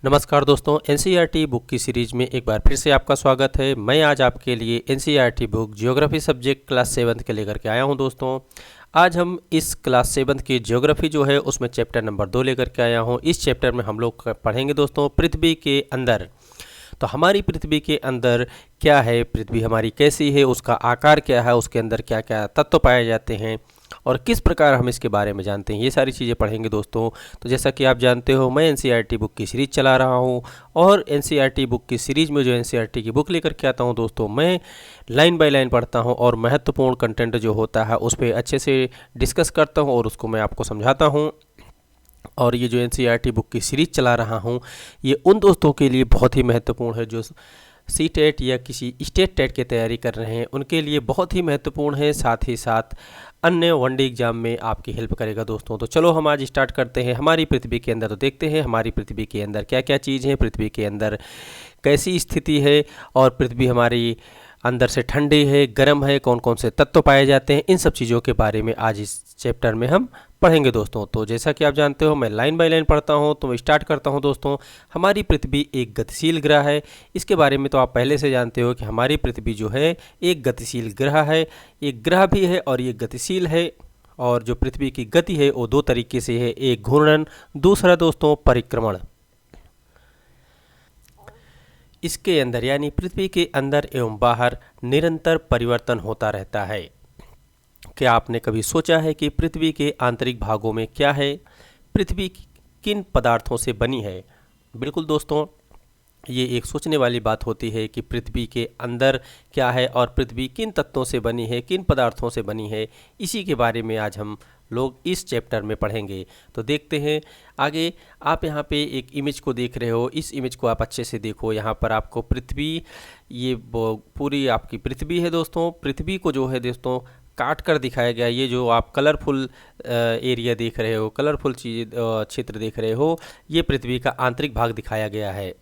नमस्कार दोस्तों, NCERT book की सीरीज में एक बार फिर से आपका स्वागत है। मैं आज आपके लिए NCERT book geography subject class 7 के लेकर के आया हूं। दोस्तों, आज हम इस क्लास 7 की ज्योग्राफी जो है उसमें चैप्टर नंबर 2 लेकर के आया हूं। इस चैप्टर में हम लोग पढ़ेंगे दोस्तों पृथ्वी के अंदर। तो हमारी पृथ्वी के अंदर क्या है, पृथ्वी हमारी कैसी है, उसका आकार क्या है, उसके अंदर क्या क्या तत्व पाए जाते हैं और किस प्रकार हम इसके बारे में जानते हैं, ये सारी चीज़ें पढ़ेंगे दोस्तों। तो जैसा कि आप जानते हो, मैं एनसीईआरटी बुक की सीरीज़ चला रहा हूँ और एनसीईआरटी बुक की सीरीज़ में जो एनसीईआरटी की बुक लेकर के आता हूँ दोस्तों, मैं लाइन बाय लाइन पढ़ता हूँ और महत्वपूर्ण कंटेंट जो होता है उस पर अच्छे से डिस्कस करता हूँ और उसको मैं आपको समझाता हूँ। और ये जो एनसीईआरटी बुक की सीरीज़ चला रहा हूँ ये उन दोस्तों के लिए बहुत ही महत्वपूर्ण है जो सी टेट या किसी स्टेट टेट की तैयारी कर रहे हैं, उनके लिए बहुत ही महत्वपूर्ण है। साथ ही साथ अन्य वनडे एग्जाम में आपकी हेल्प करेगा दोस्तों। तो चलो हम आज स्टार्ट करते हैं हमारी पृथ्वी के अंदर। तो देखते हैं हमारी पृथ्वी के अंदर क्या क्या चीज़ है, पृथ्वी के अंदर कैसी स्थिति है और पृथ्वी हमारी अंदर से ठंडी है, गर्म है, कौन कौन से तत्व पाए जाते हैं, इन सब चीज़ों के बारे में आज इस चैप्टर में हम पढ़ेंगे दोस्तों। तो जैसा कि आप जानते हो, मैं लाइन बाय लाइन पढ़ता हूं, तो मैं स्टार्ट करता हूं दोस्तों। हमारी पृथ्वी एक गतिशील ग्रह है। इसके बारे में तो आप पहले से जानते हो कि हमारी पृथ्वी जो है एक गतिशील ग्रह है। एक ग्रह भी है और ये गतिशील है। और जो पृथ्वी की गति है वो दो तरीके से है, एक घूर्णन, दूसरा दोस्तों परिक्रमण। इसके अंदर यानी पृथ्वी के अंदर एवं बाहर निरंतर परिवर्तन होता रहता है। क्या आपने कभी सोचा है कि पृथ्वी के आंतरिक भागों में क्या है, पृथ्वी किन पदार्थों से बनी है? बिल्कुल दोस्तों, ये एक सोचने वाली बात होती है कि पृथ्वी के अंदर क्या है और पृथ्वी किन तत्वों से बनी है, किन पदार्थों से बनी है। इसी के बारे में आज हम लोग इस चैप्टर में पढ़ेंगे। तो देखते हैं आगे। आप यहाँ पे एक इमेज को देख रहे हो, इस इमेज को आप अच्छे से देखो। यहाँ पर आपको पृथ्वी, ये पूरी आपकी पृथ्वी है दोस्तों। पृथ्वी को जो है दोस्तों काट कर दिखाया गया। ये जो आप कलरफुल एरिया देख रहे हो, कलरफुल चीज क्षेत्र देख रहे हो, ये पृथ्वी का आंतरिक भाग दिखाया गया है।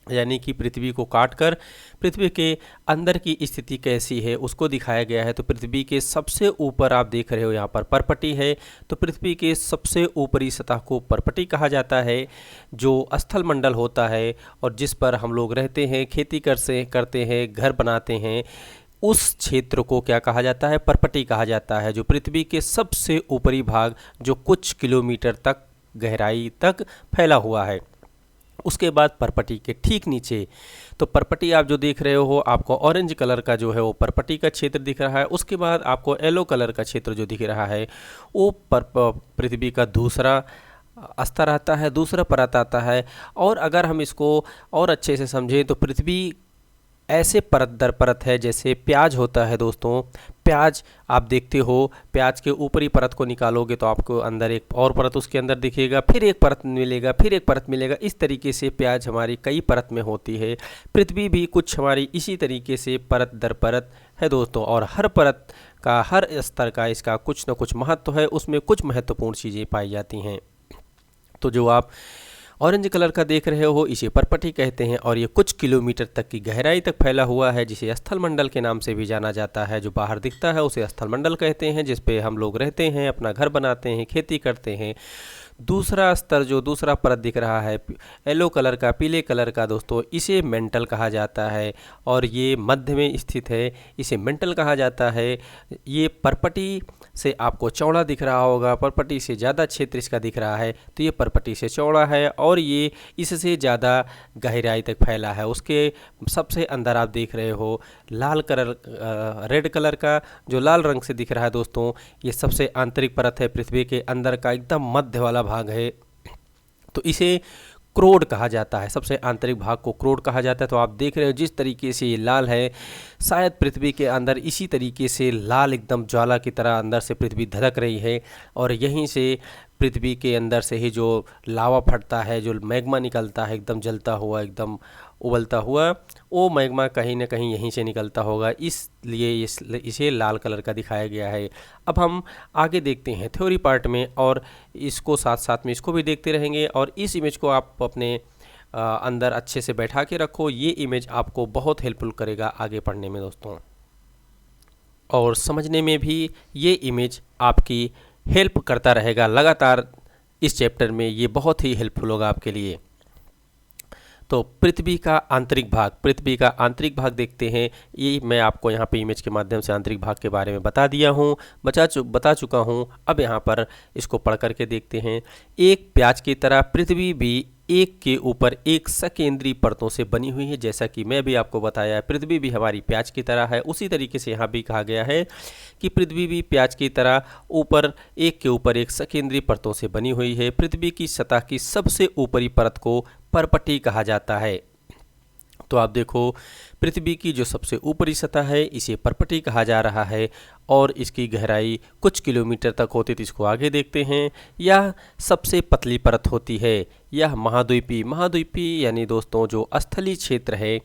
यानी कि पृथ्वी को काटकर पृथ्वी के अंदर की स्थिति कैसी है उसको दिखाया गया है। तो पृथ्वी के सबसे ऊपर आप देख रहे हो यहाँ पर परपटी है। तो पृथ्वी के सबसे ऊपरी सतह को परपटी कहा जाता है, जो स्थल मंडल होता है और जिस पर हम लोग रहते हैं, खेती करते हैं, घर बनाते हैं, उस क्षेत्र को क्या कहा जाता है? परपटी कहा जाता है। जो पृथ्वी के सबसे ऊपरी भाग जो कुछ किलोमीटर तक गहराई तक फैला हुआ है। उसके बाद परपटी के ठीक नीचे, तो परपटी आप जो देख रहे हो, आपको ऑरेंज कलर का जो है वो परपटी का क्षेत्र दिख रहा है। उसके बाद आपको येलो कलर का क्षेत्र जो दिख रहा है वो पृथ्वी का दूसरा स्तर आता है, दूसरा परत आता है। और अगर हम इसको और अच्छे से समझें तो पृथ्वी ऐसे परत दर परत है जैसे प्याज होता है दोस्तों। प्याज आप देखते हो, प्याज के ऊपरी परत को निकालोगे तो आपको अंदर एक और परत उसके अंदर दिखेगा, फिर एक परत मिलेगा, फिर एक परत मिलेगा। इस तरीके से प्याज हमारी कई परत में होती है। पृथ्वी भी कुछ हमारी इसी तरीके से परत दर परत है दोस्तों। और हर परत का, हर स्तर का इसका कुछ न कुछ महत्व है, उसमें कुछ महत्वपूर्ण चीज़ें पाई जाती हैं। तो जो आप ऑरेंज कलर का देख रहे हो इसे परपटी कहते हैं और ये कुछ किलोमीटर तक की गहराई तक फैला हुआ है, जिसे स्थलमंडल के नाम से भी जाना जाता है। जो बाहर दिखता है उसे स्थलमंडल कहते हैं, जिस पे हम लोग रहते हैं, अपना घर बनाते हैं, खेती करते हैं। दूसरा स्तर जो दूसरा परत दिख रहा है येलो कलर का, पीले कलर का दोस्तों, इसे मेंटल कहा जाता है और ये मध्य में स्थित है, इसे मेंटल कहा जाता है। ये परपटी से आपको चौड़ा दिख रहा होगा, परपटी से ज़्यादा क्षेत्र इसका दिख रहा है, तो ये परपटी से चौड़ा है और ये इससे ज़्यादा गहराई तक फैला है। उसके सबसे अंदर आप देख रहे हो लाल कलर, रेड कलर का जो लाल रंग से दिख रहा है दोस्तों, ये सबसे आंतरिक परत है पृथ्वी के अंदर का, एकदम मध्य वाला भाग है। तो इसे क्रोड कहा जाता है, सबसे आंतरिक भाग को क्रोड कहा जाता है। तो आप देख रहे हो जिस तरीके से ये लाल है, शायद पृथ्वी के अंदर इसी तरीके से लाल एकदम ज्वाला की तरह अंदर से पृथ्वी धधक रही है और यहीं से पृथ्वी के अंदर से ही जो लावा फटता है, जो मैग्मा निकलता है एकदम जलता हुआ, एकदम उबलता हुआ, वो मैग्मा कहीं ना कहीं यहीं से निकलता होगा, इसलिए इसे लाल कलर का दिखाया गया है। अब हम आगे देखते हैं थ्योरी पार्ट में और इसको साथ साथ में इसको भी देखते रहेंगे। और इस इमेज को आप अपने अंदर अच्छे से बैठा के रखो। ये इमेज आपको बहुत हेल्पफुल करेगा आगे पढ़ने में दोस्तों, और समझने में भी ये इमेज आपकी हेल्प करता रहेगा लगातार। इस चैप्टर में ये बहुत ही हेल्पफुल होगा आपके लिए। तो पृथ्वी का आंतरिक भाग देखते हैं। ये मैं आपको यहाँ पे इमेज के माध्यम से आंतरिक भाग के बारे में बता दिया हूँ, बता चुका हूँ। अब यहाँ पर इसको पढ़ करके देखते हैं। एक प्याज की तरह पृथ्वी भी एक के ऊपर एक सकेंद्रीय परतों से बनी हुई है। जैसा कि मैं भी आपको बताया, पृथ्वी भी हमारी प्याज की तरह है, उसी तरीके से यहाँ भी कहा गया है कि पृथ्वी भी प्याज की तरह ऊपर एक के ऊपर एक सकेंद्रीय परतों से बनी हुई है। पृथ्वी की सतह की सबसे ऊपरी परत को परपटी कहा जाता है। तो आप देखो, पृथ्वी की जो सबसे ऊपरी सतह है इसे परपटी कहा जा रहा है और इसकी गहराई कुछ किलोमीटर तक होती है। तो इसको आगे देखते हैं। यह सबसे पतली परत होती है। यह महाद्वीपीय यानी दोस्तों जो स्थलीय क्षेत्र है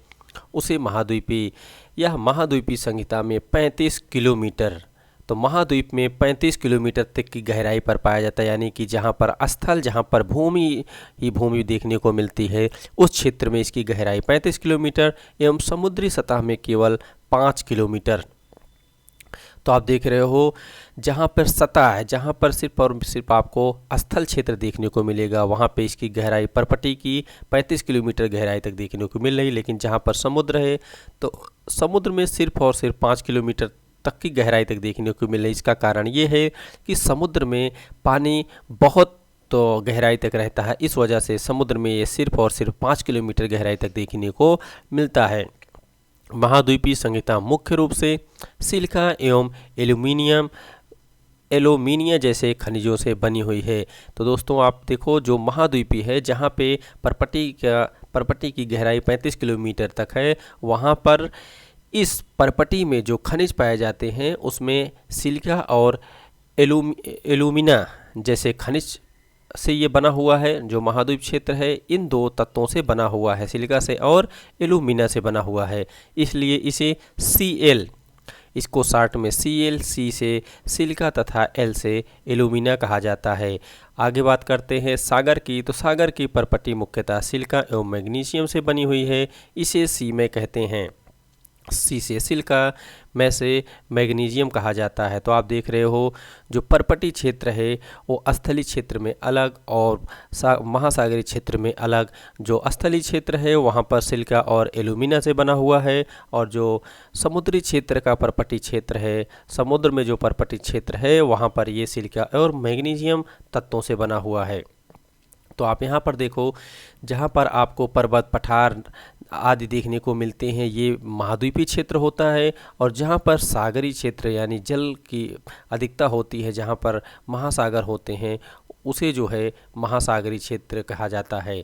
उसे महाद्वीपीय, यह महाद्वीपीय संहिता में 35 किलोमीटर, तो महाद्वीप में 35 किलोमीटर तक की गहराई पर पाया जाता है। यानी कि जहाँ पर भूमि देखने को मिलती है उस क्षेत्र में इसकी गहराई 35 किलोमीटर एवं समुद्री सतह में केवल 5 किलोमीटर। तो आप देख रहे हो, जहाँ पर सतह है, जहाँ पर सिर्फ और सिर्फ आपको स्थल क्षेत्र देखने को मिलेगा, वहाँ पे इसकी गहराई परपटी की 35 किलोमीटर गहराई तक देखने को मिल रही। लेकिन जहाँ पर समुद्र है तो समुद्र में सिर्फ और सिर्फ 5 किलोमीटर तक की गहराई तक देखने को मिल रही। इसका कारण ये है कि समुद्र में पानी बहुत तो गहराई तक रहता है, इस वजह से समुद्र में ये सिर्फ और सिर्फ 5 किलोमीटर गहराई तक देखने को मिलता है। महाद्वीपीय संहिता मुख्य रूप से सिलिका एवं एल्यूमिनियम जैसे खनिजों से बनी हुई है। तो दोस्तों आप देखो, जो महाद्वीपीय है जहाँ पे परपटी की गहराई 35 किलोमीटर तक है, वहाँ पर इस परपटी में जो खनिज पाए जाते हैं उसमें सिलिका और एल्यूमिना जैसे खनिज से ये बना हुआ है। जो महाद्वीप क्षेत्र है इन दो तत्वों से बना हुआ है, सिलिका से और एल्यूमिना से बना हुआ है, इसलिए इसे Cl, इसको शार्ट में Cl, C से सिलिका तथा L से एल्यूमिना कहा जाता है। आगे बात करते हैं सागर की। तो सागर की परपटी मुख्यतः सिलिका एवं मैग्नीशियम से बनी हुई है, इसे सी में कहते हैं। सी से सिलिका, में से मैग्नीशियम कहा जाता है। तो आप देख रहे हो, जो परपटी क्षेत्र है वो स्थलीय क्षेत्र में अलग और महासागरीय क्षेत्र में अलग। जो स्थलीय क्षेत्र है वहाँ पर सिलिका और एल्यूमिना से बना हुआ है, और जो समुद्री क्षेत्र का परपटी क्षेत्र है, समुद्र में जो परपटी क्षेत्र है वहाँ पर ये सिलिका और मैग्नीशियम तत्वों से बना हुआ है। तो आप यहाँ पर देखो, जहाँ पर आपको पर्वत, पठार आदि देखने को मिलते हैं ये महाद्वीपीय क्षेत्र होता है, और जहाँ पर सागरीय क्षेत्र यानी जल की अधिकता होती है, जहाँ पर महासागर होते हैं, उसे जो है महासागरीय क्षेत्र कहा जाता है।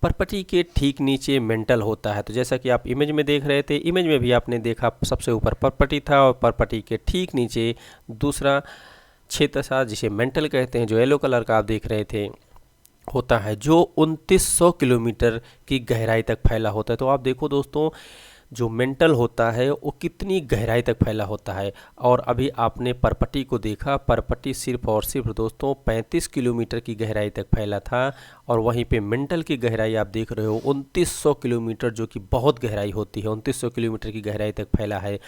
परपटी के ठीक नीचे मेंटल होता है। तो जैसा कि आप इमेज में देख रहे थे, इमेज में भी आपने देखा सबसे ऊपर परपटी था और परपटी के ठीक नीचे दूसरा क्षेत्र था जिसे मेंटल कहते हैं, जो येलो कलर का आप देख रहे थे होता है, जो 2900 किलोमीटर की गहराई तक फैला होता है। तो आप देखो दोस्तों, जो मेंटल होता है वो कितनी गहराई तक फैला होता है। और अभी आपने परपटी को देखा, परपटी सिर्फ और सिर्फ दोस्तों 35 किलोमीटर की गहराई तक फैला था, और वहीं पे मेंटल की गहराई आप देख रहे हो 2900 किलोमीटर, जो कि बहुत गहराई होती है, 2900 किलोमीटर की गहराई तक फैला है।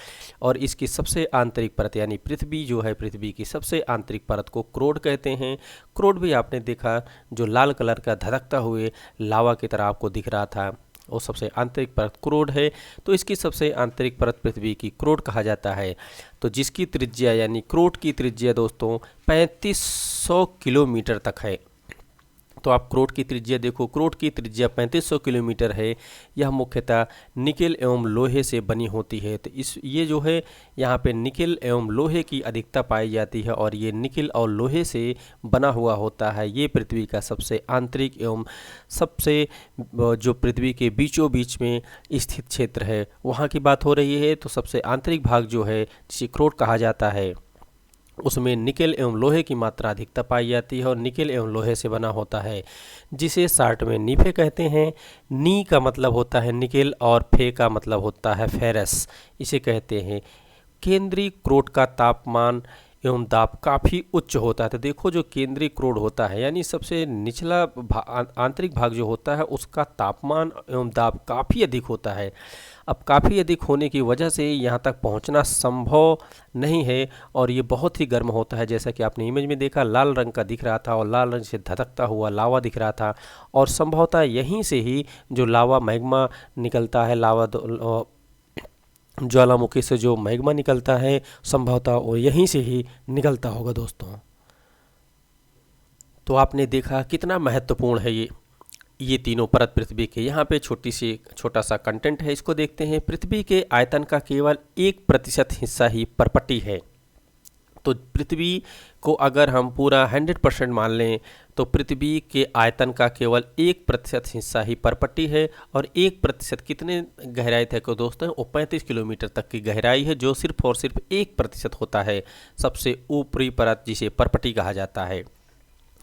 और इसकी सबसे आंतरिक परत यानी पृथ्वी जो है, पृथ्वी की सबसे आंतरिक परत को क्रोड कहते हैं। क्रोड भी आपने देखा, जो लाल कलर का धधकता हुए लावा की तरह आपको दिख रहा था, वो सबसे आंतरिक परत क्रोड है। तो इसकी सबसे आंतरिक परत पृथ्वी की क्रोड कहा जाता है। तो जिसकी त्रिज्या यानी क्रोड की त्रिज्या दोस्तों 3500 किलोमीटर तक है। तो आप क्रोड की त्रिज्या देखो, क्रोड की त्रिज्या 3500 किलोमीटर है। यह मुख्यतः निकेल एवं लोहे से बनी होती है। तो ये जो है यहाँ पे निकेल एवं लोहे की अधिकता पाई जाती है, और ये निकेल और लोहे से बना हुआ होता है। ये पृथ्वी का सबसे आंतरिक एवं सबसे जो पृथ्वी के बीचों बीच में स्थित क्षेत्र है वहाँ की बात हो रही है। तो सबसे आंतरिक भाग जो है जिसे क्रोड कहा जाता है, उसमें निकेल एवं लोहे की मात्रा अधिकता पाई जाती है, और निकेल एवं लोहे से बना होता है, जिसे शार्ट में नीफे कहते हैं। नी का मतलब होता है निकेल और फे का मतलब होता है फेरस, इसे कहते हैं। केंद्रीय क्रोड का तापमान एवं दाब काफ़ी उच्च होता है। तो देखो जो केंद्रीय क्रोड होता है यानी सबसे निचला आंतरिक भाग जो होता है उसका तापमान एवं दाब काफ़ी अधिक होता है। अब काफ़ी अधिक होने की वजह से यहाँ तक पहुँचना संभव नहीं है और ये बहुत ही गर्म होता है। जैसा कि आपने इमेज में देखा, लाल रंग का दिख रहा था और लाल रंग से धधकता हुआ लावा दिख रहा था और संभवतः यहीं से ही जो लावा मैग्मा निकलता है, ज्वालामुखी से जो मैग्मा निकलता है संभवतः वो यहीं से ही निकलता होगा दोस्तों। तो आपने देखा कितना महत्वपूर्ण है ये तीनों परत पृथ्वी के। यहाँ पे छोटा सा कंटेंट है, इसको देखते हैं। पृथ्वी के आयतन का केवल 1% हिस्सा ही पर्पटी है। तो पृथ्वी को अगर हम पूरा 100% मान लें तो पृथ्वी के आयतन का केवल 1% हिस्सा ही पर्पटी है। और 1% कितने गहराई तक है दोस्तों? वो 35 किलोमीटर तक की गहराई है, जो सिर्फ और सिर्फ 1% होता है। सबसे ऊपरी परत जिसे पर्पटी कहा जाता है।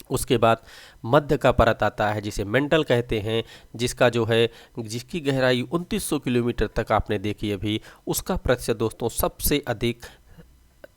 उसके बाद मध्य का परत आता है जिसे मेंटल कहते हैं, जिसकी गहराई 2900 किलोमीटर तक आपने देखी अभी। उसका प्रतिशत दोस्तों सबसे अधिक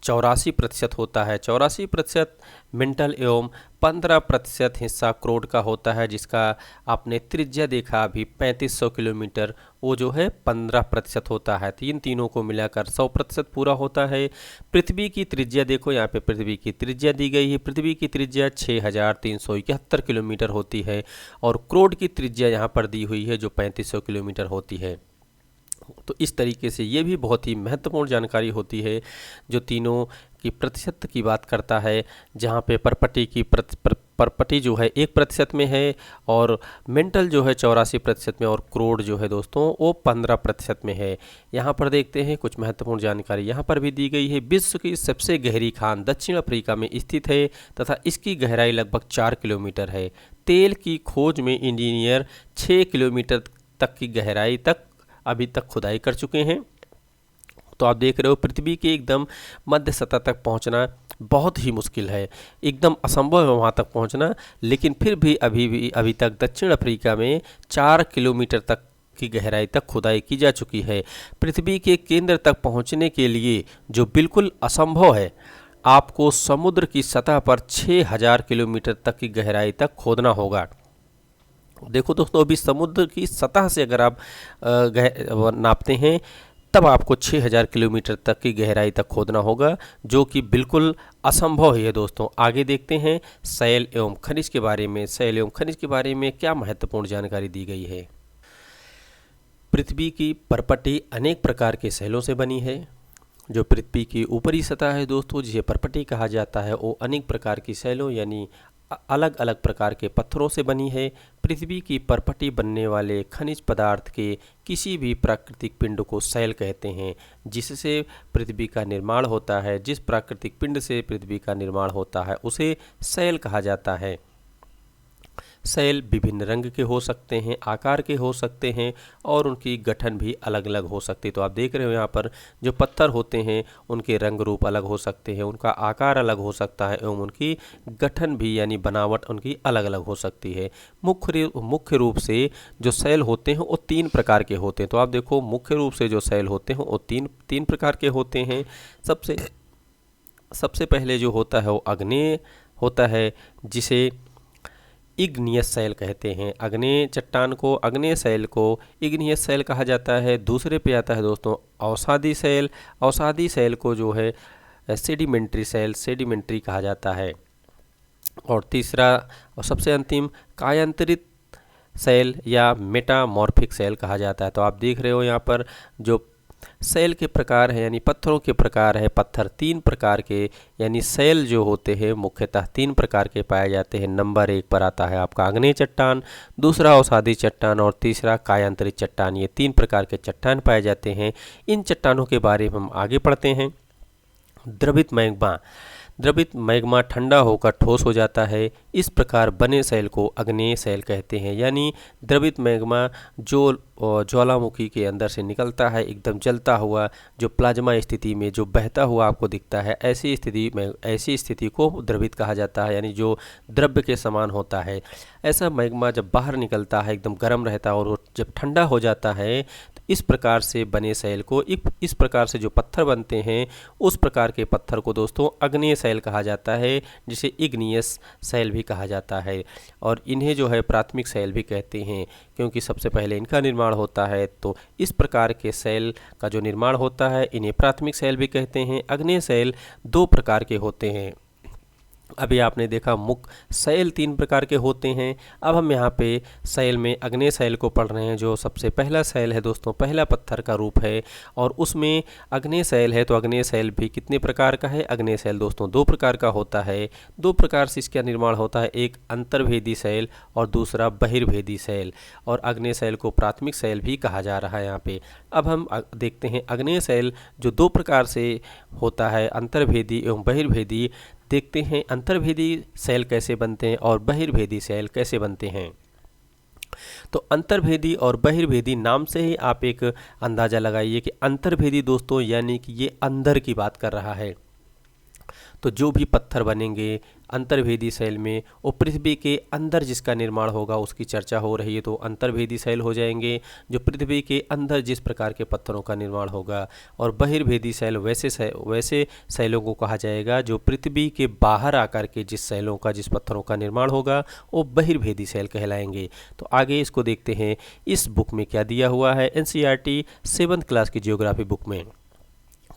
84% होता है। 84% मेंटल एवं 15% हिस्सा क्रोड का होता है, जिसका आपने त्रिज्या देखा अभी 3500 किलोमीटर, वो जो है 15% होता है। तीनों को मिलाकर 100% पूरा होता है। पृथ्वी की त्रिज्या देखो, यहाँ पे पृथ्वी की त्रिज्या दी गई है। पृथ्वी की त्रिज्या 6371 किलोमीटर होती है और क्रोड की त्रिज्या यहाँ पर दी हुई है जो 3500 किलोमीटर होती है। तो इस तरीके से ये भी बहुत ही महत्वपूर्ण जानकारी होती है जो तीनों की प्रतिशत की बात करता है, जहाँ पे परपटी जो है 1% में है और मेंटल जो है 84% में और क्रोड जो है दोस्तों वो 15% में है। यहाँ पर देखते हैं कुछ महत्वपूर्ण जानकारी यहाँ पर भी दी गई है। विश्व की सबसे गहरी खान दक्षिण अफ्रीका में स्थित है तथा इसकी गहराई लगभग 4 किलोमीटर है। तेल की खोज में इंजीनियर 6 किलोमीटर तक की गहराई तक अभी तक खुदाई कर चुके हैं। तो आप देख रहे हो पृथ्वी के एकदम मध्य सतह तक पहुंचना बहुत ही मुश्किल है, एकदम असंभव है वहां तक पहुंचना। लेकिन फिर भी अभी तक दक्षिण अफ्रीका में 4 किलोमीटर तक की गहराई तक खुदाई की जा चुकी है। पृथ्वी के केंद्र तक पहुंचने के लिए जो बिल्कुल असंभव है, आपको समुद्र की सतह पर 6000 किलोमीटर तक की गहराई तक खोदना होगा। देखो दोस्तों, अभी समुद्र की सतह से अगर आप नापते हैं तब आपको 6000 किलोमीटर तक की गहराई तक खोदना होगा, जो कि बिल्कुल असंभव है दोस्तों। आगे देखते हैं शैल एवं खनिज के बारे में। शैल एवं खनिज के बारे में क्या महत्वपूर्ण जानकारी दी गई है? पृथ्वी की परपटी अनेक प्रकार के शैलों से बनी है। जो पृथ्वी की ऊपरी सतह है दोस्तों, जिसे परपटी कहा जाता है, वो अनेक प्रकार की शैलों यानी अलग अलग प्रकार के पत्थरों से बनी है। पृथ्वी की परपटी बनने वाले खनिज पदार्थ के किसी भी प्राकृतिक पिंड को शैल कहते हैं, जिससे पृथ्वी का निर्माण होता है। जिस प्राकृतिक पिंड से पृथ्वी का निर्माण होता है उसे शैल कहा जाता है। शैल विभिन्न रंग के हो सकते हैं, आकार के हो सकते हैं और उनकी गठन भी अलग अलग हो सकती है। तो आप देख रहे हो यहाँ पर जो पत्थर होते हैं उनके रंग रूप अलग हो सकते हैं, उनका आकार अलग हो सकता है एवं उनकी गठन भी यानी बनावट उनकी अलग अलग हो सकती है। मुख्य रूप से जो शैल होते हैं वो 3 प्रकार के होते हैं। तो आप देखो मुख्य रूप से जो शैल होते हैं वो तीन प्रकार के होते हैं। सबसे पहले जो होता है वो आग्नेय होता है, जिसे इग्नियस शैल कहते हैं। आग्नेय शैल को इग्नियस शैल कहा जाता है। दूसरे पे आता है दोस्तों अवसादी शैल। अवसादी शैल को जो है सेडिमेंट्री कहा जाता है। और तीसरा और सबसे अंतिम कायांतरित शैल या मेटामॉर्फिक शैल कहा जाता है। तो आप देख रहे हो यहाँ पर जो शैल के प्रकार है यानी पत्थरों के प्रकार है। पत्थर 3 प्रकार के यानी शैल जो होते हैं मुख्यतः 3 प्रकार के पाए जाते हैं। नंबर 1 पर आता है आपका आग्नेय चट्टान, दूसरा अवसादी चट्टान और तीसरा कायांतरित चट्टान। ये 3 प्रकार के चट्टान पाए जाते हैं। इन चट्टानों के बारे में हम आगे पढ़ते हैं। द्रवित मैग्मा ठंडा होकर ठोस हो जाता है। इस प्रकार बने शैल को आग्नेय शैल कहते हैं। यानी द्रवित मैग्मा जो ज्वालामुखी के अंदर से निकलता है एकदम जलता हुआ, जो प्लाज्मा स्थिति में जो बहता हुआ आपको दिखता है, ऐसी स्थिति को द्रवित कहा जाता है, यानी जो द्रव्य के समान होता है। ऐसा मैग्मा जब बाहर निकलता है एकदम गर्म रहता है और जब ठंडा हो जाता है तो इस प्रकार से बने शैल को इस प्रकार से जो पत्थर बनते हैं उस प्रकार के पत्थर को दोस्तों आग्नेय शैल कहा जाता है, जिसे इग्नियस शैल भी कहा जाता है। और इन्हें जो है प्राथमिक शैल भी कहते हैं, क्योंकि सबसे पहले इनका निर्माण होता है। तो इस प्रकार के शैल का जो निर्माण होता है इन्हें प्राथमिक शैल भी कहते हैं। आग्नेय शैल 2 प्रकार के होते हैं। अभी आपने देखा मुख्य शैल 3 प्रकार के होते हैं। अब हम यहाँ पे शैल में आग्नेय शैल को पढ़ रहे हैं। जो सबसे पहला शैल है दोस्तों, पहला पत्थर का रूप है और उसमें आग्नेय शैल है। तो आग्नेय शैल भी कितने प्रकार का है? आग्नेय शैल दोस्तों 2 प्रकार का होता है। 2 प्रकार से इसका निर्माण होता है, एक अंतर्भेदी शैल और दूसरा बहिर्भेदी शैल। और आग्नेय शैल को प्राथमिक शैल भी कहा जा रहा है यहाँ पे। अब हम देखते हैं आग्नेय शैल जो 2 प्रकार से होता है, अंतर्भेदी एवं बहिर्भेदी। देखते हैं अंतर्भेदी शैल कैसे बनते हैं और बहिर्भेदी शैल कैसे बनते हैं। तो अंतर्भेदी और बहिर्भेदी नाम से ही आप एक अंदाज़ा लगाइए कि अंतर्भेदी दोस्तों यानी कि ये अंदर की बात कर रहा है। तो जो भी पत्थर बनेंगे अंतर्भेदी शैल में वो पृथ्वी के अंदर जिसका निर्माण होगा उसकी चर्चा हो रही है, तो अंतर्भेदी शैल हो जाएंगे। जो पृथ्वी के अंदर जिस प्रकार के पत्थरों का निर्माण होगा। और बहिर्भेदी शैल वैसे शैलों को कहा जाएगा जो पृथ्वी के बाहर आकर के जिस पत्थरों का निर्माण होगा वो बहिर्भेदी शैल कहलाएंगे। तो आगे इसको देखते हैं इस बुक में क्या दिया हुआ है। NCERT 7th क्लास की जियोग्राफी बुक में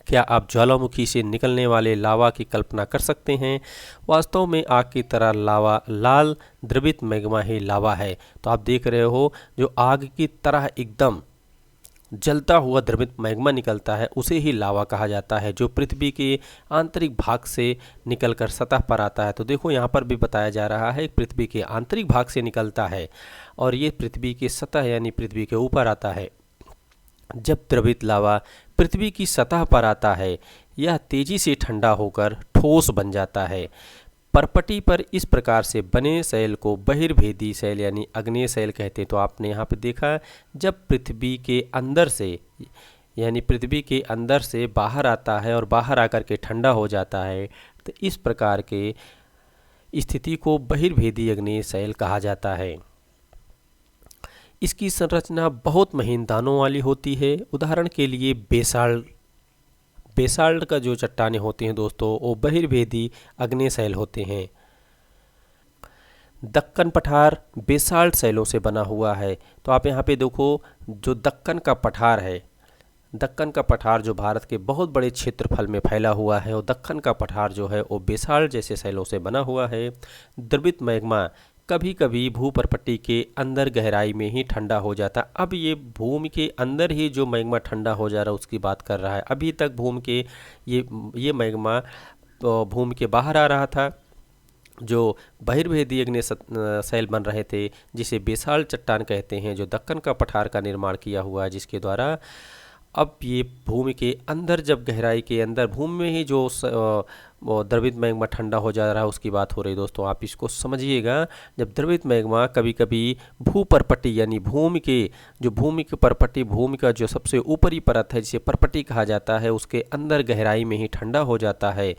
क्या आप ज्वालामुखी से निकलने वाले लावा की कल्पना कर सकते हैं? वास्तव में आग की तरह लावा लाल द्रवित मैग्मा ही लावा है। तो आप देख रहे हो जो आग की तरह एकदम जलता हुआ द्रवित मैग्मा निकलता है उसे ही लावा कहा जाता है, जो पृथ्वी के आंतरिक भाग से निकलकर सतह पर आता है। तो देखो यहाँ पर भी बताया जा रहा है पृथ्वी के आंतरिक भाग से निकलता है और ये पृथ्वी की सतह यानी पृथ्वी के ऊपर आता है। जब द्रवित लावा पृथ्वी की सतह पर आता है यह तेजी से ठंडा होकर ठोस बन जाता है। परपटी पर इस प्रकार से बने शैल को बहिर्भेदी शैल यानी आग्नेय शैल कहते हैं। तो आपने यहाँ पे देखा जब पृथ्वी के अंदर से यानी पृथ्वी के अंदर से बाहर आता है और बाहर आकर के ठंडा हो जाता है, तो इस प्रकार के स्थिति को बहिर्भेदी आग्नेय शैल कहा जाता है। इसकी संरचना बहुत महीन दानों वाली होती है। उदाहरण के लिए बेसाल्ट का जो चट्टानें होती हैं दोस्तों वो बहिर्भेदी आग्नेय शैल होते हैं। दक्कन पठार बेसाल्ट शैलों से बना हुआ है। तो आप यहाँ पे देखो जो दक्कन का पठार है, दक्कन का पठार जो भारत के बहुत बड़े क्षेत्रफल में फैला हुआ है, वो दक्कन का पठार जो है वो बेसाल्ट जैसे शैलों से बना हुआ है। द्रवित मैग्मा कभी कभी भूपर्पट्टी के अंदर गहराई में ही ठंडा हो जाता। अब ये भूमि के अंदर ही जो मैग्मा ठंडा हो जा रहा है उसकी बात कर रहा है। अभी तक भूमि के ये मैग्मा भूमि के बाहर आ रहा था, जो बहिर्भेदी आग्नेय शैल बन रहे थे, जिसे बेसाल्ट चट्टान कहते हैं, जो दक्कन का पठार का निर्माण किया हुआ है, जिसके द्वारा अब ये भूमि के अंदर जब गहराई के अंदर भूमि में ही जो द्रवित मैग्मा ठंडा हो जा रहा है उसकी बात हो रही है। दोस्तों आप इसको समझिएगा, जब द्रवित मैग्मा कभी कभी भूपर्पट्टी यानी भूमि की परपट्टी, भूमि का जो सबसे ऊपरी परत है जिसे परपट्टी कहा जाता है, उसके अंदर गहराई में ही ठंडा हो जाता है।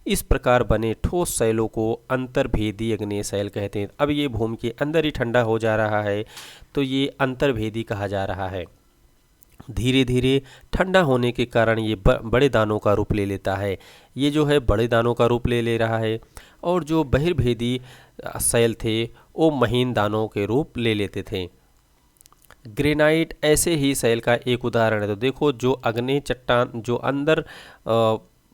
इस प्रकार बने ठोस शैलों को अंतर्भेदी आग्नेय शैल कहते हैं। अब ये भूमि के अंदर ही ठंडा हो जा रहा है तो ये अंतर्भेदी कहा जा रहा है। धीरे धीरे ठंडा होने के कारण ये बड़े दानों का रूप ले लेता है। ये जो है बड़े दानों का रूप ले रहा है और जो बहिर्भेदी शैल थे वो महीन दानों के रूप ले लेते थे। ग्रेनाइट ऐसे ही शैल का एक उदाहरण है। तो देखो जो आग्नेय चट्टान जो अंदर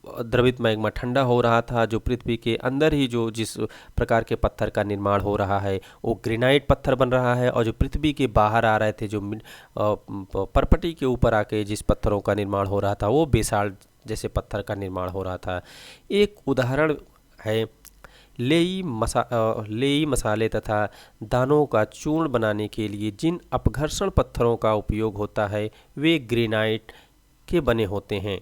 द्रवित मैग्मा ठंडा हो रहा था, जो पृथ्वी के अंदर ही जो जिस प्रकार के पत्थर का निर्माण हो रहा है वो ग्रेनाइट पत्थर बन रहा है, और जो पृथ्वी के बाहर आ रहे थे जो परपटी के ऊपर आके जिस पत्थरों का निर्माण हो रहा था वो बेसाल्ट जैसे पत्थर का निर्माण हो रहा था। एक उदाहरण है लेई मसाले तथा दानों का चूर्ण बनाने के लिए जिन अपघर्षण पत्थरों का उपयोग होता है वे ग्रेनाइट के बने होते हैं।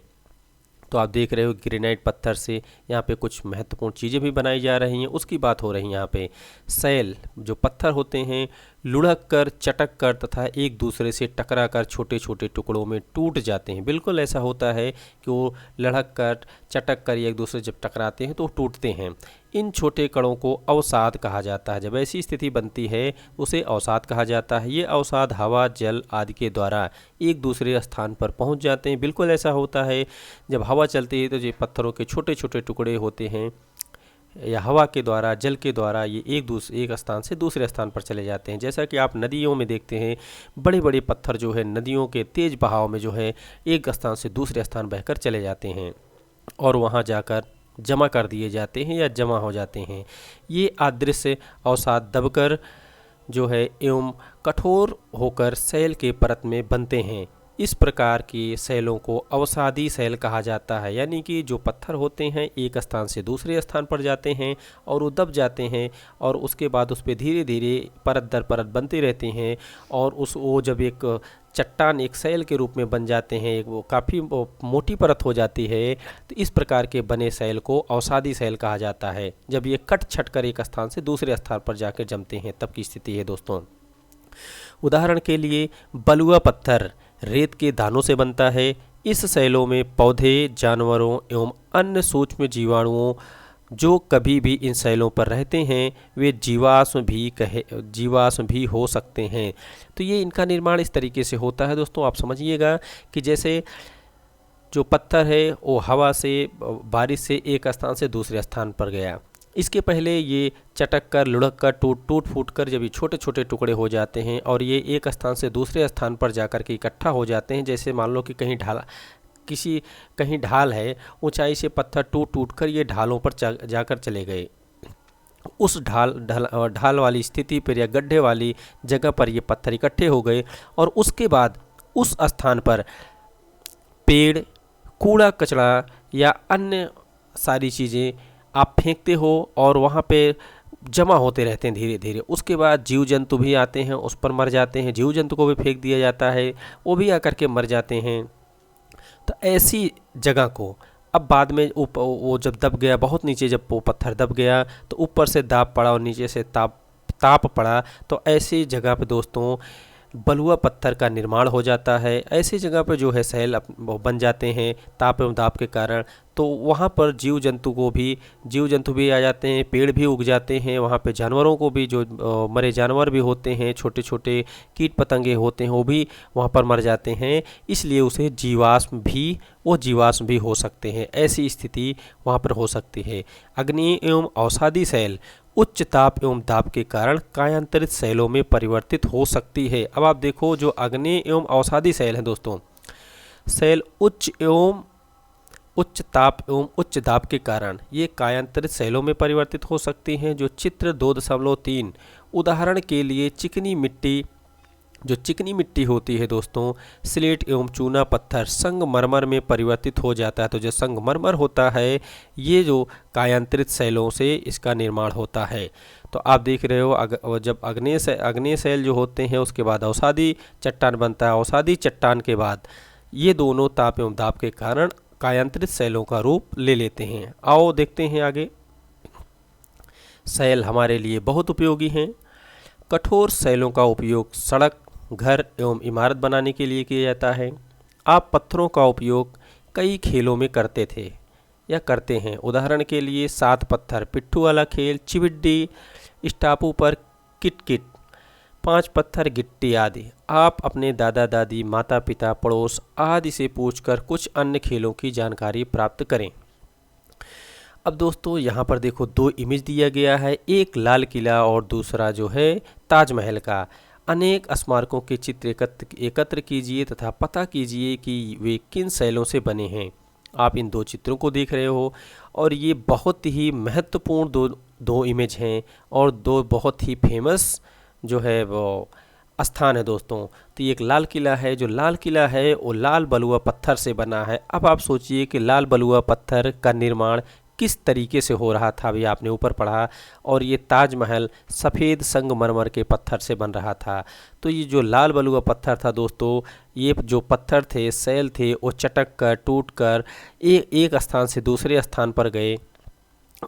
तो आप देख रहे हो ग्रेनाइट पत्थर से यहाँ पे कुछ महत्वपूर्ण चीज़ें भी बनाई जा रही हैं, उसकी बात हो रही है यहाँ पे। शैल जो पत्थर होते हैं लुढ़क कर, चटक कर तथा एक दूसरे से टकरा कर छोटे छोटे टुकड़ों में टूट जाते हैं। बिल्कुल ऐसा होता है कि वो लुढ़क कर, चटक कर एक दूसरे जब टकराते हैं तो टूटते हैं। इन छोटे कणों को अवसाद कहा जाता है। जब ऐसी स्थिति बनती है उसे अवसाद कहा जाता है। ये अवसाद हवा, जल आदि के द्वारा एक दूसरे स्थान पर पहुंच जाते हैं। बिल्कुल ऐसा होता है, जब हवा चलती है तो ये पत्थरों के छोटे छोटे टुकड़े होते हैं या हवा के द्वारा, जल के द्वारा ये एक स्थान से दूसरे स्थान पर चले जाते हैं। जैसा कि आप नदियों में देखते हैं, बड़े बड़े पत्थर जो है नदियों के तेज बहाव में जो है एक स्थान से दूसरे स्थान बहकर चले जाते हैं और वहाँ जाकर जमा कर दिए जाते हैं या जमा हो जाते हैं। ये अदृश्य अवसाद दबकर जो है एवं कठोर होकर सैल के परत में बनते हैं। इस प्रकार के सैलों को अवसादी सैल कहा जाता है, यानी कि जो पत्थर होते हैं एक स्थान से दूसरे स्थान पर जाते हैं और वो दब जाते हैं और उसके बाद उस पर धीरे धीरे परत दर परत बनते रहते हैं और वो जब एक चट्टान, एक सैल के रूप में बन जाते हैं, एक वो काफ़ी मोटी परत हो जाती है, तो इस प्रकार के बने सैल को अवसादी सैल कहा जाता है। जब ये कट छट कर एक स्थान से दूसरे स्थान पर जाकर जमते हैं तब की स्थिति है दोस्तों। उदाहरण के लिए बलुआ पत्थर रेत के दानों से बनता है। इस सैलों में पौधे, जानवरों एवं अन्य सूक्ष्म जीवाणुओं जो कभी भी इन सैलों पर रहते हैं वे जीवाश्म भी हो सकते हैं। तो ये इनका निर्माण इस तरीके से होता है दोस्तों। आप समझिएगा कि जैसे जो पत्थर है वो हवा से, बारिश से एक स्थान से दूसरे स्थान पर गया, इसके पहले ये चटक कर, लुढ़क कर, टूट फूट कर जब ये छोटे छोटे टुकड़े हो जाते हैं और ये एक स्थान से दूसरे स्थान पर जाकर के इकट्ठा हो जाते हैं। जैसे मान लो कि कहीं ढाल है, ऊंचाई से पत्थर टूट कर ये ढालों पर जाकर चले गए। उस ढाल वाली स्थिति पर या गड्ढे वाली जगह पर ये पत्थर इकट्ठे हो गए और उसके बाद उस स्थान पर पेड़, कूड़ा कचरा या अन्य सारी चीज़ें आप फेंकते हो और वहाँ पे जमा होते रहते हैं धीरे धीरे। उसके बाद जीव जंतु भी आते हैं, उस पर मर जाते हैं। जीव जंतु को भी फेंक दिया जाता है, वो भी आकर के मर जाते हैं। तो ऐसी जगह को अब बाद में वो जब दब गया, बहुत नीचे जब वो पत्थर दब गया तो ऊपर से दाब पड़ा और नीचे से ताप पड़ा, तो ऐसी जगह पे दोस्तों बलुआ पत्थर का निर्माण हो जाता है। ऐसी जगह पर जो है सैल बन जाते हैं ताप एवं दाब के कारण। तो वहाँ पर जीव जंतु भी आ जाते हैं, पेड़ भी उग जाते हैं, वहाँ पे जानवरों को भी, जो मरे जानवर भी होते हैं, छोटे छोटे कीट पतंगे होते हैं, वो भी वहाँ पर मर जाते हैं। इसलिए उसे जीवाश्म भी हो सकते हैं। ऐसी स्थिति वहाँ पर हो सकती है। अग्नि एवं अवसादी सैल उच्च ताप एवं दाब के कारण कायांतरित सैलों में परिवर्तित हो सकती है। अब आप देखो, जो अग्नि एवं अवसादी सैल है दोस्तों, सैल उच्च ताप एवं उच्च दाब के कारण ये कायांतरित सैलों में परिवर्तित हो सकती हैं। जो चित्र 2.3 उदाहरण के लिए चिकनी मिट्टी होती है दोस्तों, स्लेट एवं चूना पत्थर संगमरमर में परिवर्तित हो जाता है। तो जो संगमरमर होता है ये जो कायांतरित सैलों से इसका निर्माण होता है। तो आप देख रहे हो, जब अग्नेय सैल जो होते हैं उसके बाद अवसादी चट्टान बनता है। अवसादी चट्टान के बाद ये दोनों ताप एवं दाब के कारण कायांतरित सैलों का रूप ले लेते हैं। आओ देखते हैं आगे। सैल हमारे लिए बहुत उपयोगी हैं। कठोर सैलों का उपयोग सड़क, घर एवं इमारत बनाने के लिए किया जाता है। आप पत्थरों का उपयोग कई खेलों में करते थे या करते हैं। उदाहरण के लिए 7 पत्थर, पिट्ठू वाला खेल, चिविड्डी, स्टापू पर किट, 5 पत्थर, गिट्टी आदि। आप अपने दादा दादी, माता पिता, पड़ोस आदि से पूछकर कुछ अन्य खेलों की जानकारी प्राप्त करें। अब दोस्तों यहाँ पर देखो 2 इमेज दिया गया है, एक लाल किला और दूसरा जो है ताजमहल का। अनेक स्मारकों के चित्र एकत्र कीजिए तथा पता कीजिए कि वे किन शैलों से बने हैं। आप इन 2 चित्रों को देख रहे हो और ये बहुत ही महत्वपूर्ण दो इमेज हैं और 2 बहुत ही फेमस जो है वो स्थान है दोस्तों। तो ये एक लाल किला है, जो लाल किला है वो लाल बलुआ पत्थर से बना है। अब आप सोचिए कि लाल बलुआ पत्थर का निर्माण किस तरीके से हो रहा था, अभी आपने ऊपर पढ़ा। और ये ताजमहल सफ़ेद संगमरमर के पत्थर से बन रहा था। तो ये जो लाल बलुआ पत्थर था दोस्तों, ये जो पत्थर थे, सैल थे, वो चटक कर, टूट कर एक स्थान से दूसरे स्थान पर गए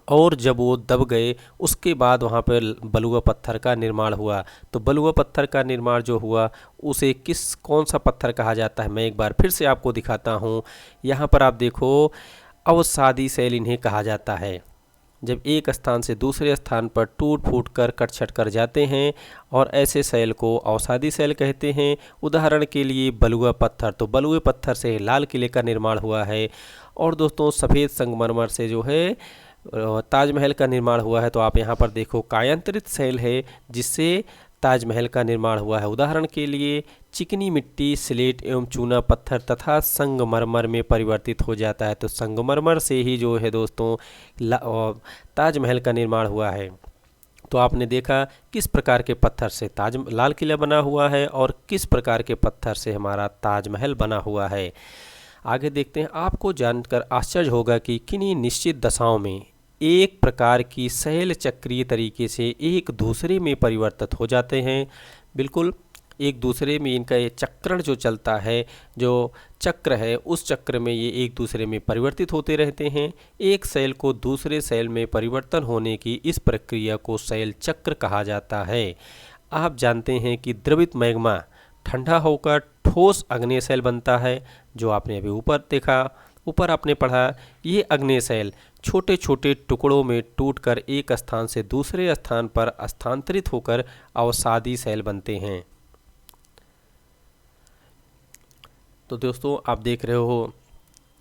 और जब वो दब गए उसके बाद वहाँ पर बलुआ पत्थर का निर्माण हुआ। तो बलुआ पत्थर का निर्माण जो हुआ उसे कौन सा पत्थर कहा जाता है, मैं एक बार फिर से आपको दिखाता हूँ। यहाँ पर आप देखो, अवसादी शैल इन्हें कहा जाता है। जब एक स्थान से दूसरे स्थान पर टूट फूट कर कट छट कर जाते हैं और ऐसे शैल को अवसादी शैल कहते हैं। उदाहरण के लिए बलुआ पत्थर, तो बलुए पत्थर से लाल किले का निर्माण हुआ है। और दोस्तों सफ़ेद संगमरमर से जो है ताजमहल का निर्माण हुआ है। तो आप यहाँ पर देखो कायांतरित शैल है जिससे ताजमहल का निर्माण हुआ है। उदाहरण के लिए चिकनी मिट्टी, स्लेट एवं चूना पत्थर तथा संगमरमर में परिवर्तित हो जाता है। तो संगमरमर से ही जो है दोस्तों ताजमहल का निर्माण हुआ है। तो आपने देखा किस प्रकार के पत्थर से लाल किला बना हुआ है और किस प्रकार के पत्थर से हमारा ताजमहल बना हुआ है। आगे देखते हैं। आपको जानकर आश्चर्य होगा कि किन्हीं निश्चित दशाओं में एक प्रकार की शैल चक्रीय तरीके से एक दूसरे में परिवर्तित हो जाते हैं। बिल्कुल एक दूसरे में इनका ये चक्रण जो चलता है, जो चक्र है, उस चक्र में ये एक दूसरे में परिवर्तित होते रहते हैं। एक शैल को दूसरे शैल में परिवर्तन होने की इस प्रक्रिया को शैल चक्र कहा जाता है। आप जानते हैं कि द्रवित मैग्मा ठंडा होकर ठोस अग्नेय शैल बनता है, जो आपने अभी ऊपर देखा, ऊपर आपने पढ़ा। ये अग्नेय शैल छोटे छोटे टुकड़ों में टूटकर एक स्थान से दूसरे स्थान पर स्थानांतरित होकर अवसादी शैल बनते हैं। तो दोस्तों आप देख रहे हो,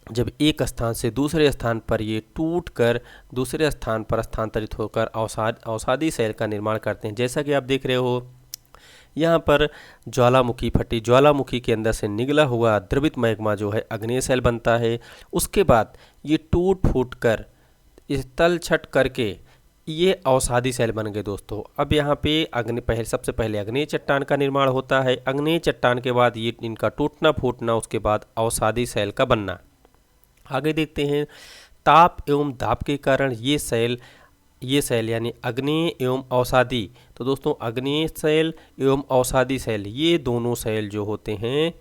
जब एक स्थान से दूसरे स्थान पर ये टूट कर दूसरे स्थान पर स्थानांतरित होकर अवसादी शैल का निर्माण करते हैं। जैसा कि आप देख रहे हो यहाँ पर ज्वालामुखी फटी, ज्वालामुखी के अंदर से निकला हुआ द्रवित मैग्मा जो है अग्नेय शैल बनता है। उसके बाद ये टूट फूट कर इस तल छट करके ये अवसादी शैल बन गए दोस्तों। अब यहाँ पे सबसे पहले अग्नेय चट्टान का निर्माण होता है। अग्नेय चट्टान के बाद ये इनका टूटना फूटना, उसके बाद अवसादी शैल का बनना। आगे देखते हैं। ताप एवं दाब के कारण ये शैल यानी अग्नेय एवं अवसादी। तो दोस्तों अग्नेय शैल एवं अवसादी शैल ये दोनों शैल जो होते हैं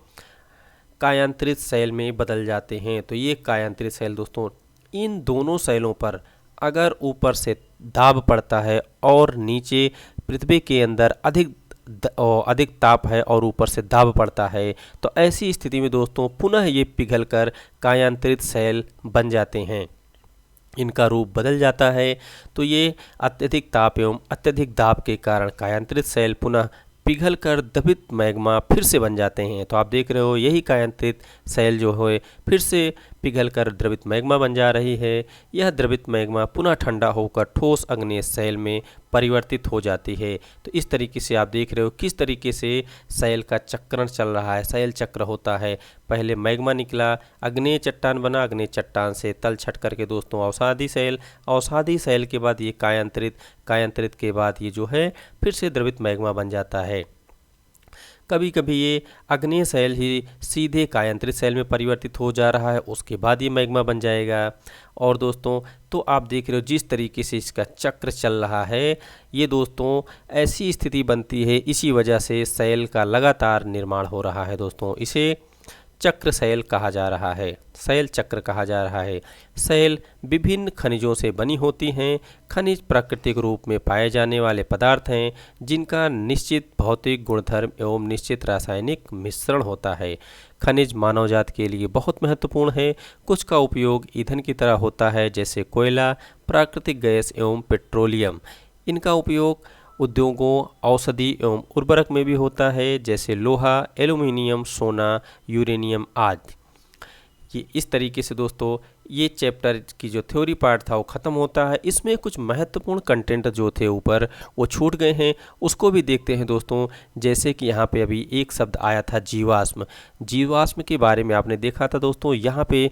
कायांतरित शैल में बदल जाते हैं। तो ये कायांतरित शैल दोस्तों, इन दोनों शैलों पर अगर ऊपर से दाब पड़ता है और नीचे पृथ्वी के अंदर अधिक ताप है और ऊपर से दाब पड़ता है, तो ऐसी स्थिति में दोस्तों पुनः ये पिघलकर कायांतरित शैल बन जाते हैं, इनका रूप बदल जाता है। तो ये अत्यधिक ताप एवं अत्यधिक दाब के कारण कायांतरित शैल पुनः पिघल कर द्रवित मैग्मा फिर से बन जाते हैं। तो आप देख रहे हो यही कायांतरित शैल जो है फिर से पिघल कर द्रवित मैग्मा बन जा रही है। यह द्रवित मैग्मा पुनः ठंडा होकर ठोस अग्नेय शैल में परिवर्तित हो जाती है। तो इस तरीके से आप देख रहे हो किस तरीके से शैल का चक्रण चल रहा है। शैल चक्र होता है, पहले मैग्मा निकला, अग्नेय चट्टान बना, अग्नेय चट्टान से तल छट करके दोस्तों अवसादी शैल, अवसादी शैल के बाद ये कायांतरित के बाद ये जो है फिर से द्रवित मैग्मा बन जाता है। कभी कभी ये अग्नेय शैल ही सीधे कायांतरित शैल में परिवर्तित हो जा रहा है, उसके बाद ये मैग्मा बन जाएगा। और दोस्तों तो आप देख रहे हो जिस तरीके से इसका चक्र चल रहा है, ये दोस्तों ऐसी स्थिति बनती है, इसी वजह से शैल का लगातार निर्माण हो रहा है दोस्तों। इसे चक्र शैल कहा जा रहा है, शैल चक्र कहा जा रहा है। शैल विभिन्न खनिजों से बनी होती हैं। खनिज प्राकृतिक रूप में पाए जाने वाले पदार्थ हैं जिनका निश्चित भौतिक गुणधर्म एवं निश्चित रासायनिक मिश्रण होता है। खनिज मानव जाति के लिए बहुत महत्वपूर्ण है। कुछ का उपयोग ईंधन की तरह होता है, जैसे कोयला, प्राकृतिक गैस एवं पेट्रोलियम। इनका उपयोग उद्योगों, औषधि एवं उर्वरक में भी होता है, जैसे लोहा, एल्युमिनियम, सोना, यूरेनियम आदि। ये इस तरीके से दोस्तों ये चैप्टर की जो थ्योरी पार्ट था वो ख़त्म होता है। इसमें कुछ महत्वपूर्ण कंटेंट जो थे ऊपर वो छूट गए हैं, उसको भी देखते हैं दोस्तों। जैसे कि यहाँ पे अभी एक शब्द आया था जीवाश्म। जीवाश्म के बारे में आपने देखा था दोस्तों, यहाँ पे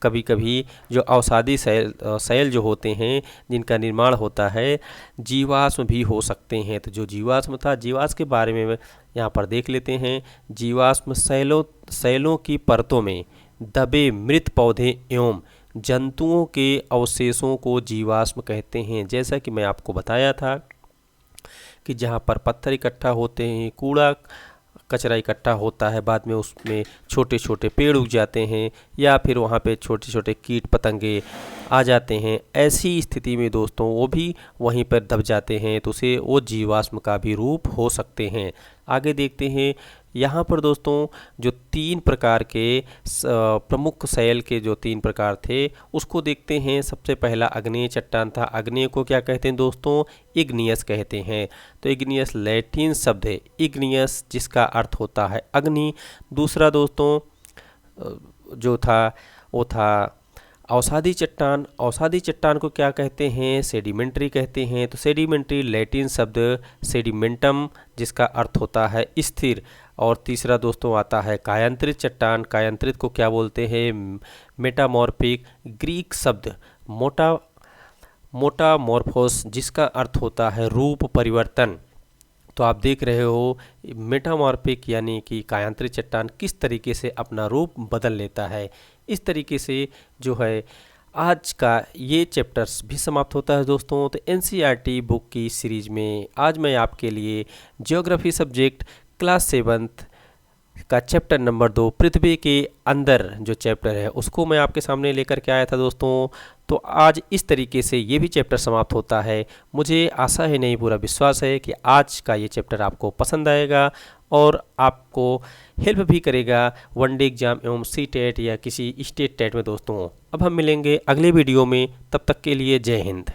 कभी कभी जो अवसादी शैल जो होते हैं जिनका निर्माण होता है, जीवाश्म भी हो सकते हैं। तो जो जीवाश्म था, जीवाश्म के बारे में यहाँ पर देख लेते हैं। जीवाश्म शैलों की परतों में दबे मृत पौधे एवं जंतुओं के अवशेषों को जीवाश्म कहते हैं। जैसा कि मैं आपको बताया था कि जहाँ पर पत्थर इकट्ठा होते हैं, कूड़ा कचरा इकट्ठा होता है, बाद में उसमें छोटे छोटे पेड़ उग जाते हैं या फिर वहाँ पे छोटे छोटे कीट पतंगे आ जाते हैं। ऐसी स्थिति में दोस्तों वो भी वहीं पर दब जाते हैं, तो उसे वो जीवाश्म का भी रूप हो सकते हैं। आगे देखते हैं यहाँ पर दोस्तों जो 3 प्रकार के प्रमुख शैल के जो 3 प्रकार थे उसको देखते हैं। सबसे पहला अग्नेय चट्टान था। अग्नेय को क्या कहते हैं दोस्तों? इग्नियस कहते हैं। तो इग्नियस लैटिन शब्द है इग्नियस, जिसका अर्थ होता है अग्नि। दूसरा दोस्तों जो था वो था अवसादी चट्टान। अवसादी चट्टान को क्या कहते हैं? सेडिमेंट्री कहते हैं। तो सेडिमेंट्री लैटिन शब्द सेडिमेंटम, जिसका अर्थ होता है स्थिर। और तीसरा दोस्तों आता है कायांतरित चट्टान। कायांतरित को क्या बोलते हैं? मेटामॉर्फिक, ग्रीक शब्द मोटामॉर्फोस, जिसका अर्थ होता है रूप परिवर्तन। तो आप देख रहे हो मेटामॉर्फिक यानी कि कायांतरित चट्टान किस तरीके से अपना रूप बदल लेता है। इस तरीके से जो है आज का ये चैप्टर्स भी समाप्त होता है दोस्तों। तो एनसीईआरटी बुक की सीरीज में आज मैं आपके लिए ज्योग्राफी सब्जेक्ट क्लास 7th का चैप्टर नंबर 2 पृथ्वी के अंदर जो चैप्टर है उसको मैं आपके सामने लेकर के आया था दोस्तों। तो आज इस तरीके से ये भी चैप्टर समाप्त होता है। मुझे आशा है, नहीं पूरा विश्वास है कि आज का ये चैप्टर आपको पसंद आएगा और आपको हेल्प भी करेगा वनडे एग्जाम एवं सीटेट या किसी स्टेट टेट में दोस्तों। अब हम मिलेंगे अगले वीडियो में, तब तक के लिए जय हिंद।